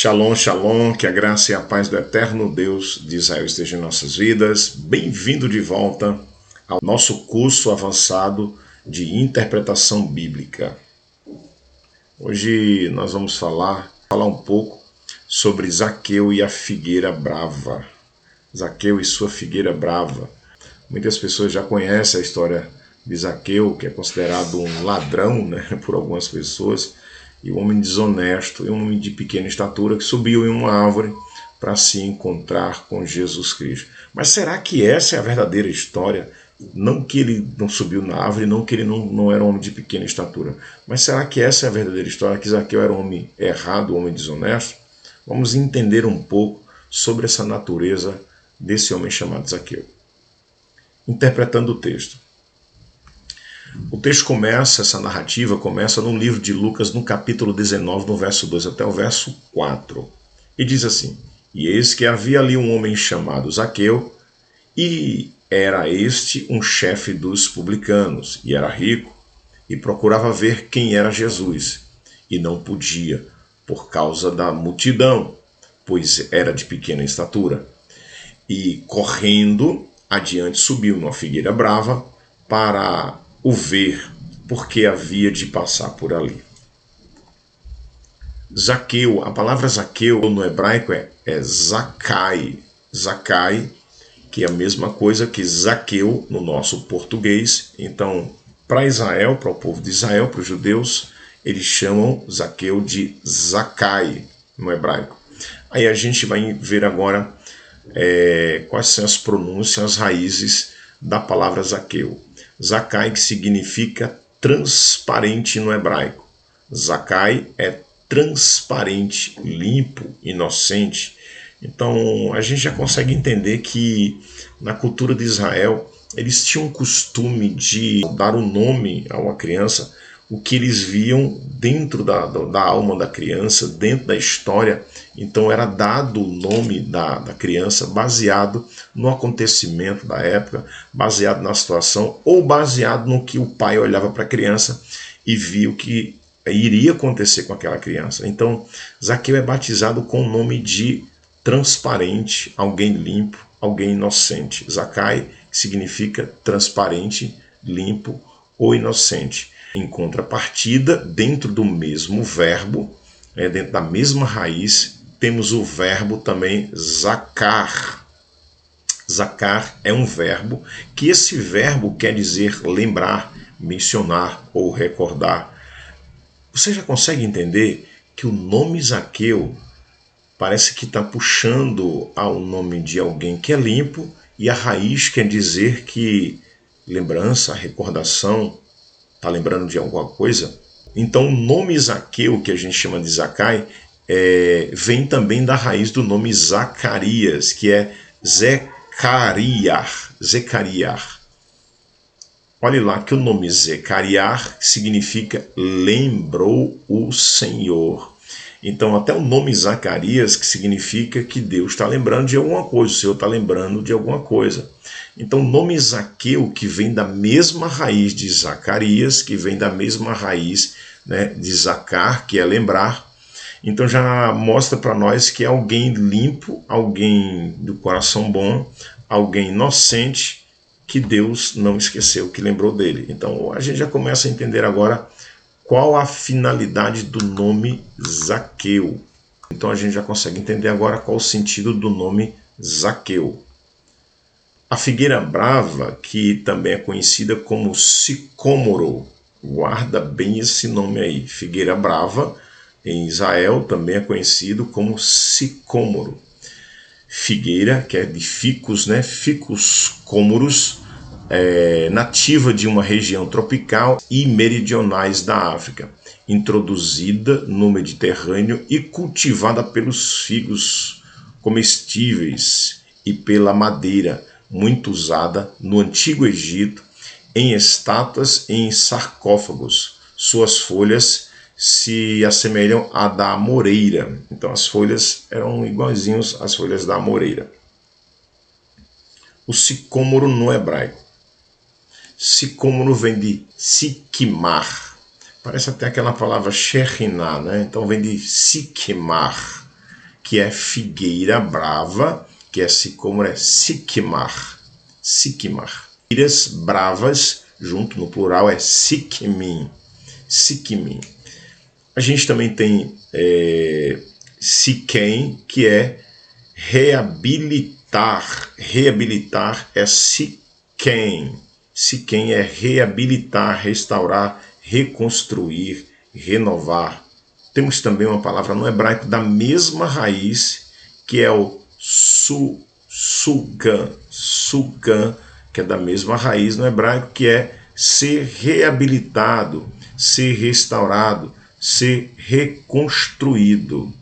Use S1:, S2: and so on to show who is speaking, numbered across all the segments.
S1: Shalom, shalom, que a graça e a paz do eterno Deus de Israel estejam em nossas vidas. Bem-vindo de volta ao nosso curso avançado de interpretação bíblica. Hoje nós vamos falar um pouco sobre Zaqueu e a figueira brava. Zaqueu e sua figueira brava. Muitas pessoas já conhecem a história de Zaqueu, que é considerado um ladrão, por algumas pessoas, e um homem desonesto, e um homem de pequena estatura que subiu em uma árvore para se encontrar com Jesus Cristo. Mas será que essa é a verdadeira história? Não que ele não subiu na árvore, não que ele não era um homem de pequena estatura, mas será que essa é a verdadeira história, que Zaqueu era um homem errado, um homem desonesto? Vamos entender um pouco sobre essa natureza desse homem chamado Zaqueu. Interpretando o texto. O texto começa, essa narrativa começa no livro de Lucas, no capítulo 19, no verso 2 até o verso 4. E diz assim: E eis que havia ali um homem chamado Zaqueu, e era este um chefe dos publicanos, e era rico, e procurava ver quem era Jesus, e não podia, por causa da multidão, pois era de pequena estatura. E correndo adiante subiu numa figueira brava para o ver, porque havia de passar por ali. Zaqueu, a palavra Zaqueu no hebraico é Zakai. Zakai, que é a mesma coisa que Zaqueu no nosso português. Então, para Israel, para o povo de Israel, para os judeus, eles chamam Zaqueu de Zakai no hebraico. Aí a gente vai ver agora quais são as pronúncias, as raízes da palavra Zaqueu. Zakai, que significa transparente no hebraico. Zakai é transparente, limpo, inocente. Então a gente já consegue entender que na cultura de Israel eles tinham o costume de dar o nome a uma criança, o que eles viam dentro da alma da criança, dentro da história. Então era dado o nome da criança baseado no acontecimento da época, baseado na situação, ou baseado no que o pai olhava para a criança e viu que iria acontecer com aquela criança. Então Zaqueu é batizado com o nome de transparente, alguém limpo, alguém inocente. Zakai significa transparente, limpo ou inocente. Em contrapartida, dentro do mesmo verbo, dentro da mesma raiz, temos o verbo também zakar. Zakar é um verbo que esse verbo quer dizer lembrar, mencionar ou recordar. Você já consegue entender que o nome Zaqueu parece que está puxando ao nome de alguém que é limpo, e a raiz quer dizer que lembrança, recordação, está lembrando de alguma coisa? Então o nome Zaqueu, que a gente chama de Zakai, vem também da raiz do nome Zacarias, que é Zecariar. Olhe lá que o nome Zecariar significa lembrou o Senhor. Então até o nome Zacarias, que significa que Deus está lembrando de alguma coisa, o Senhor está lembrando de alguma coisa. Então o nome Zaqueu, que vem da mesma raiz de Zacarias, que vem da mesma raiz de Zacar, que é lembrar, então já mostra para nós que é alguém limpo, alguém do coração bom, alguém inocente, que Deus não esqueceu, que lembrou dele. Então a gente já começa a entender agora qual a finalidade do nome Zaqueu. Então a gente já consegue entender agora qual o sentido do nome Zaqueu. A figueira brava, que também é conhecida como sicômoro, guarda bem esse nome aí. Figueira brava, em Israel, também é conhecido como sicômoro. Figueira, que é de ficus, Ficus cômoros, nativa de uma região tropical e meridionais da África, introduzida no Mediterrâneo e cultivada pelos figos comestíveis e pela madeira, muito usada no Antigo Egito, em estátuas e em sarcófagos. Suas folhas se assemelham à da amoreira. Então as folhas eram iguaizinhos às folhas da amoreira. O sicômoro no hebraico. Sicômoro vem de siquimar. Parece até aquela palavra Shekhinah, Então vem de siquimar. que é figueira brava, que é sicômoro, é siquimar. Siquimar. Figueiras bravas, junto no plural, é siquimim. Siquimim. A gente também tem siquém, que é reabilitar. Reabilitar é siquém. Siquém é reabilitar, restaurar, reconstruir, renovar. Temos também uma palavra no hebraico da mesma raiz, que é o sugan. Sugan, que é da mesma raiz no hebraico, que é ser reabilitado, ser restaurado, ser reconstruído.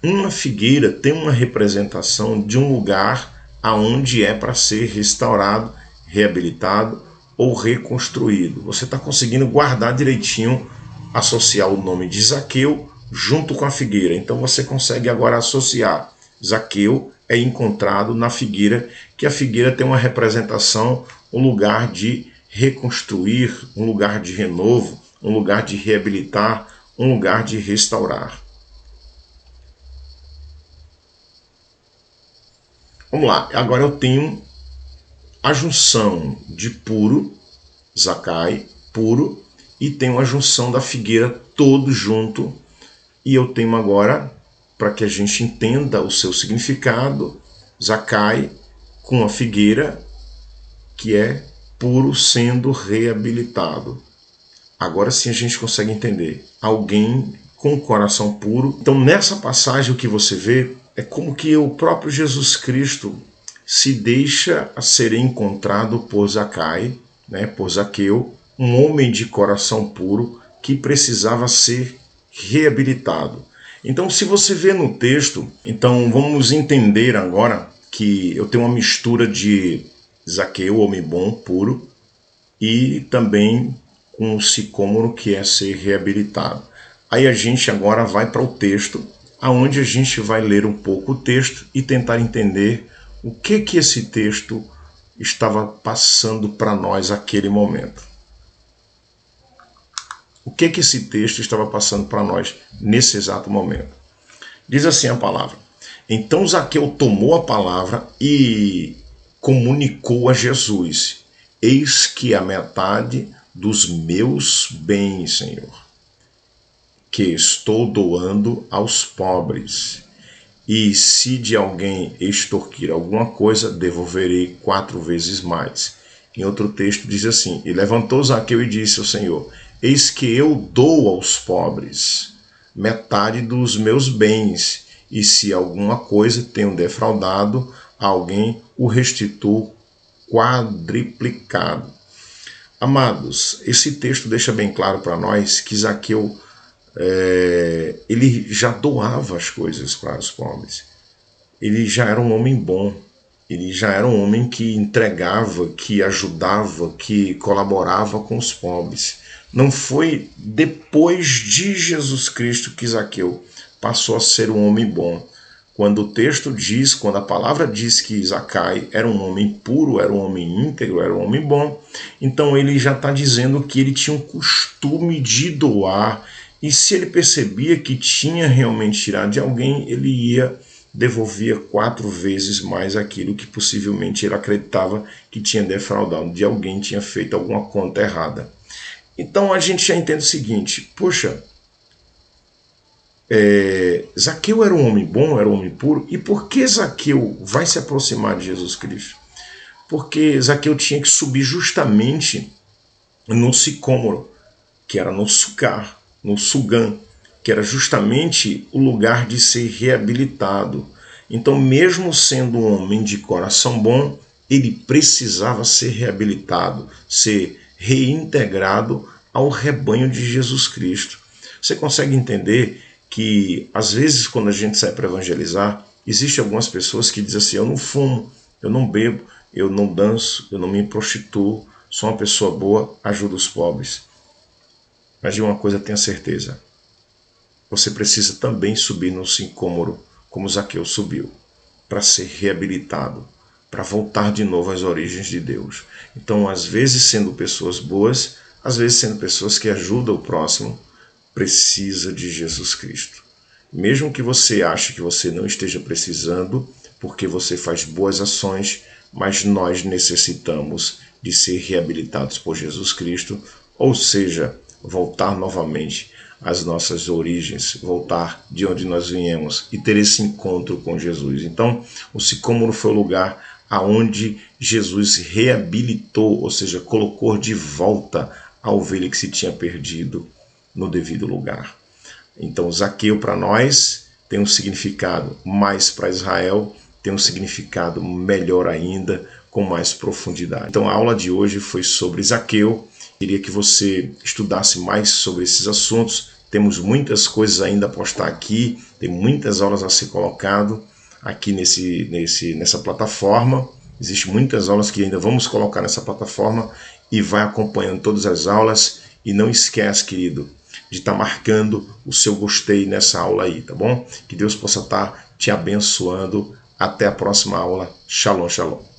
S1: Uma figueira tem uma representação de um lugar aonde é para ser restaurado, reabilitado ou reconstruído. Você está conseguindo guardar direitinho, associar o nome de Zaqueu junto com a figueira. Então você consegue agora associar. Zaqueu é encontrado na figueira, que a figueira tem uma representação, um lugar de reconstruir, um lugar de renovo, um lugar de reabilitar, um lugar de restaurar. Vamos lá, agora eu tenho a junção de puro, Zacai, puro, e tenho a junção da figueira todo junto. E eu tenho agora, para que a gente entenda o seu significado, Zacai com a figueira, que é puro sendo reabilitado. Agora sim a gente consegue entender. Alguém com o coração puro. Então nessa passagem o que você vê é como que o próprio Jesus Cristo se deixa a ser encontrado por Zacai, por Zaqueu, um homem de coração puro que precisava ser reabilitado. Então, se você vê no texto, então vamos entender agora que eu tenho uma mistura de Zaqueu, homem bom, puro, e também com o sicômoro, que é ser reabilitado. Aí a gente agora vai para o texto, aonde a gente vai ler um pouco o texto e tentar entender o que esse texto estava passando para nós naquele momento. O que esse texto estava passando para nós nesse exato momento? Diz assim a palavra: então Zaqueu tomou a palavra e comunicou a Jesus: eis que a metade dos meus bens, Senhor, que estou doando aos pobres. E se de alguém extorquir alguma coisa, devolverei 4 vezes mais. Em outro texto diz assim: e levantou Zaqueu e disse ao Senhor: eis que eu dou aos pobres metade dos meus bens, e se alguma coisa tenho defraudado a alguém, o restituo quadriplicado. Amados, esse texto deixa bem claro para nós que Zaqueu ele já doava as coisas para os pobres. Ele já era um homem bom. Ele já era um homem que entregava, que ajudava, que colaborava com os pobres. Não foi depois de Jesus Cristo que Zaqueu passou a ser um homem bom. Quando o texto diz, quando a palavra diz que Zacai era um homem puro, era um homem íntegro, era um homem bom, então ele já está dizendo que ele tinha um costume de doar, e se ele percebia que tinha realmente tirado de alguém, ele ia devolver 4 vezes mais aquilo que possivelmente ele acreditava que tinha defraudado de alguém, tinha feito alguma conta errada. Então a gente já entende o seguinte: poxa, Zaqueu era um homem bom, era um homem puro, e por que Zaqueu vai se aproximar de Jesus Cristo? Porque Zaqueu tinha que subir justamente no sicômoro, que era no sucar, no sugam, que era justamente o lugar de ser reabilitado. Então, mesmo sendo um homem de coração bom, ele precisava ser reabilitado, ser reintegrado ao rebanho de Jesus Cristo. Você consegue entender que, às vezes, quando a gente sai para evangelizar, existem algumas pessoas que dizem assim: eu não fumo, eu não bebo, eu não danço, eu não me prostituo, sou uma pessoa boa, ajudo os pobres. Mas de uma coisa tenha certeza: você precisa também subir no sicômoro, como Zaqueu subiu, para ser reabilitado, para voltar de novo às origens de Deus. Então, às vezes, sendo pessoas boas, às vezes sendo pessoas que ajudam o próximo, precisa de Jesus Cristo. Mesmo que você ache que você não esteja precisando, porque você faz boas ações, mas nós necessitamos de ser reabilitados por Jesus Cristo, ou seja, voltar novamente às nossas origens, voltar de onde nós viemos e ter esse encontro com Jesus. Então, o sicômoro foi o lugar aonde Jesus reabilitou, ou seja, colocou de volta a ovelha que se tinha perdido no devido lugar. Então, Zaqueu para nós tem um significado, mais para Israel tem um significado melhor ainda, com mais profundidade. Então, a aula de hoje foi sobre Zaqueu. Queria que você estudasse mais sobre esses assuntos. Temos muitas coisas ainda a postar aqui, tem muitas aulas a ser colocado aqui nessa plataforma. Existem muitas aulas que ainda vamos colocar nessa plataforma e vai acompanhando todas as aulas. E não esquece, querido, de estar marcando o seu gostei nessa aula aí, tá bom? Que Deus possa estar te abençoando. Até a próxima aula. Shalom, shalom.